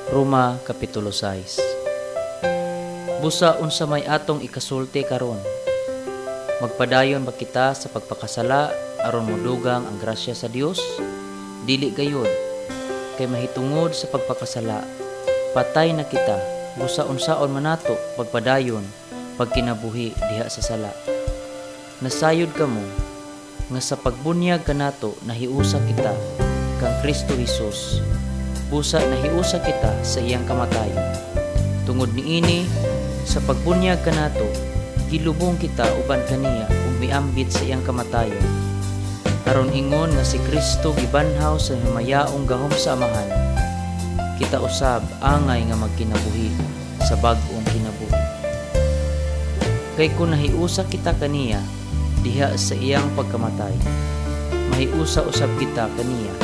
Roma Kapitulo 6. Busa unsa may atong ikasulti karon. Magpadayon ba kita sa pagpakasala aron modugang ang grasya sa Dios? Dili gayud, kay mahitungod sa pagpakasala patay na kita busa unsaon man nato pagpadayon pagkinabuhi diha sa sala. Nasayod kamo nga sa pagbunyag kanato nahiusa kita kang Kristo Jesus. Busa nahiusa kita sa iyang kamatayon. Tungod niini sa pagbunyag kanato gilubong kita uban kaniya ug miambit sa iyang kamatayon. Aron ingon nga si Kristo gibanhaw sa himayaong gahom sa amahan, kita usab angay nga magkinabuhi sa bag-ong kinabuhi. Kay kung nahiusa kita kaniya diha sa iyang pagkamatay, mahiusa usab kita kaniya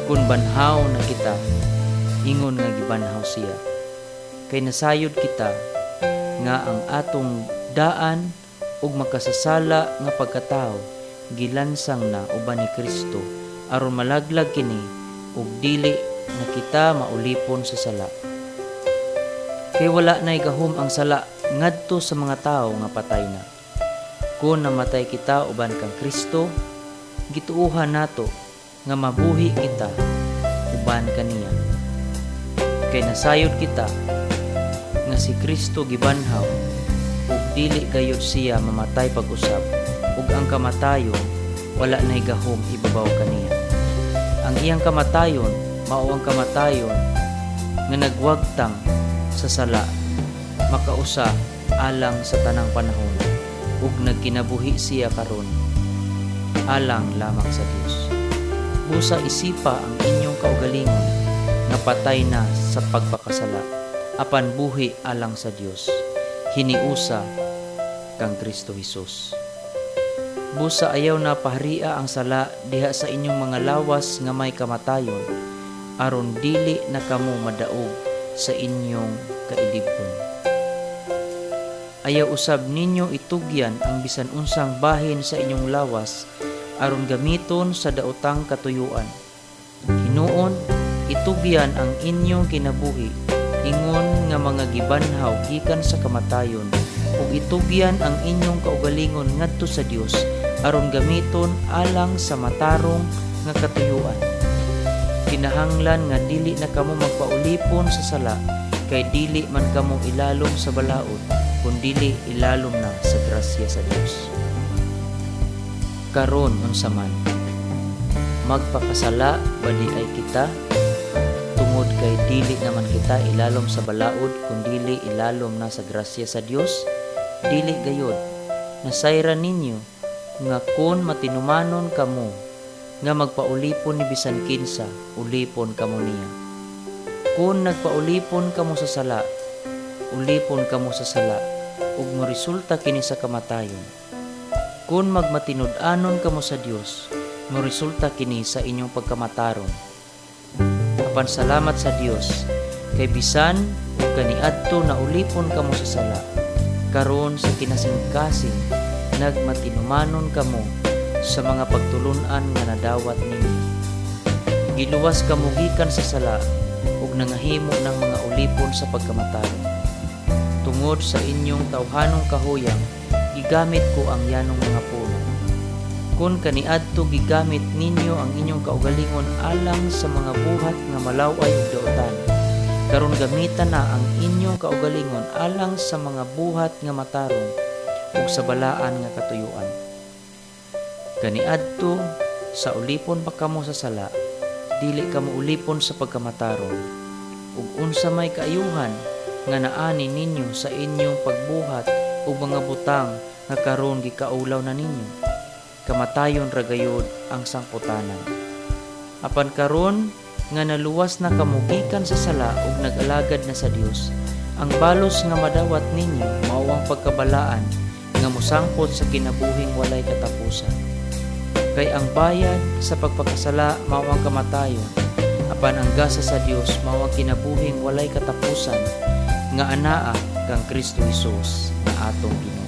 kung banhaw na kita, ingon nga gibanhaw siya. Kay nasayod kita nga ang atong daan ug makasasala nga pagkatao gilansang na uban ni Kristo aron malaglag kini ug dili na kita maulipon sa sala. Kay wala nay gahom ang sala ngadto sa mga tawo nga patay na. Kung namatay kita uban kang Kristo, gituuhan nato nga mabuhi kita uban kaniya. Kay nasayod kita nga si Kristo gibanhaw ug dili gayud siya mamatay pag-usab ug ang kamatayon wala nay gahom ibabaw kaniya. Ang iyang kamatayon mao ang kamatayon nga nagwagtang sa sala makausa alang sa tanang panahon ug nagkinabuhi siya karon alang lamang sa Dios. Busa isipa ang inyong kaugalingon nga patay na sa pagpakasala apan buhi alang sa Dios hiniusa kang Kristo Jesus. Busa ayaw na paharia ang sala diha sa inyong mga lawas nga may kamatayon aron dili na kamo madaog sa inyong kailibon. Ayaw usab ninyo itugyan ang bisan unsang bahin sa inyong lawas aron gamiton sa daotang katuyuan. Hinuon, itugyan ang inyong kinabuhi, ingon nga mga gibanhaw gikan sa kamatayon, ug itugyan ang inyong kaugalingon ngadto sa Dios aron gamiton alang sa matarong nga katuyuan. Kinahanglan nga dili na kamo magpaulipon sa sala, kay dili man kamo ilalom sa balaod, kundili ilalom na sa grasya sa Dios. Karon unsa man magpakasala bali ay kita tungod kay dili naman kita ilalom sa balaod kundili ilalom na sa grasya sa Dios. Dili gayod, nasayran ninyo nga kun matinumanon kamo nga magpaulipon ni bisan kinsa, ulipon kamo niya. Kun nagpaulipon kamo sa sala, ulipon kamo sa sala ug moresulta kini sa kamatayon. Kung magmatinud-anon kamo sa Dios, moresulta kini sa inyong pagkamataron. Apan salamat sa Dios, kay bisan ug kaniadto na ulipon kamo sa sala, karon sa kinasingkasing nagmatinumanon kamo sa mga pagtulun-an nga nadawat ninyo. Giluwas kamo gikan sa sala ug nangahimo ng mga ulipon sa pagkamataron. Tungod sa inyong tawhanong kahuyang, gigamit ko ang yanong mga puno. Kung kaniadto gigamit ninyo ang inyong kaugalingon alang sa mga buhat nga malaway ug daotan, karon gamitan na ang inyong kaugalingon alang sa mga buhat nga matarong ug sa balaan nga katuyuan. Kaniadto sa ulipon pa kamo sa sala, dili kamo ulipon sa pagkamataron. Ug unsa may kaayuhan nga naani ninyo sa inyong pagbuhat o mga butang nga karon gikaulaw na ninyo, kamatayon ra gayud ang sangputanan. Apan karon nga naluwas na kamo gikan sa sala ug nag-alagad na sa Dios, ang balos nga madawat ninyo mao ang pagkabalaan nga mosangpot sa kinabuhing walay katapusan. Kay ang bayad sa pagpakasala mao ang kamatayon, apan ang gasa sa Dios mao ang kinabuhing walay katapusan nga anaa kang Kristo Jesus na atong Ginoo.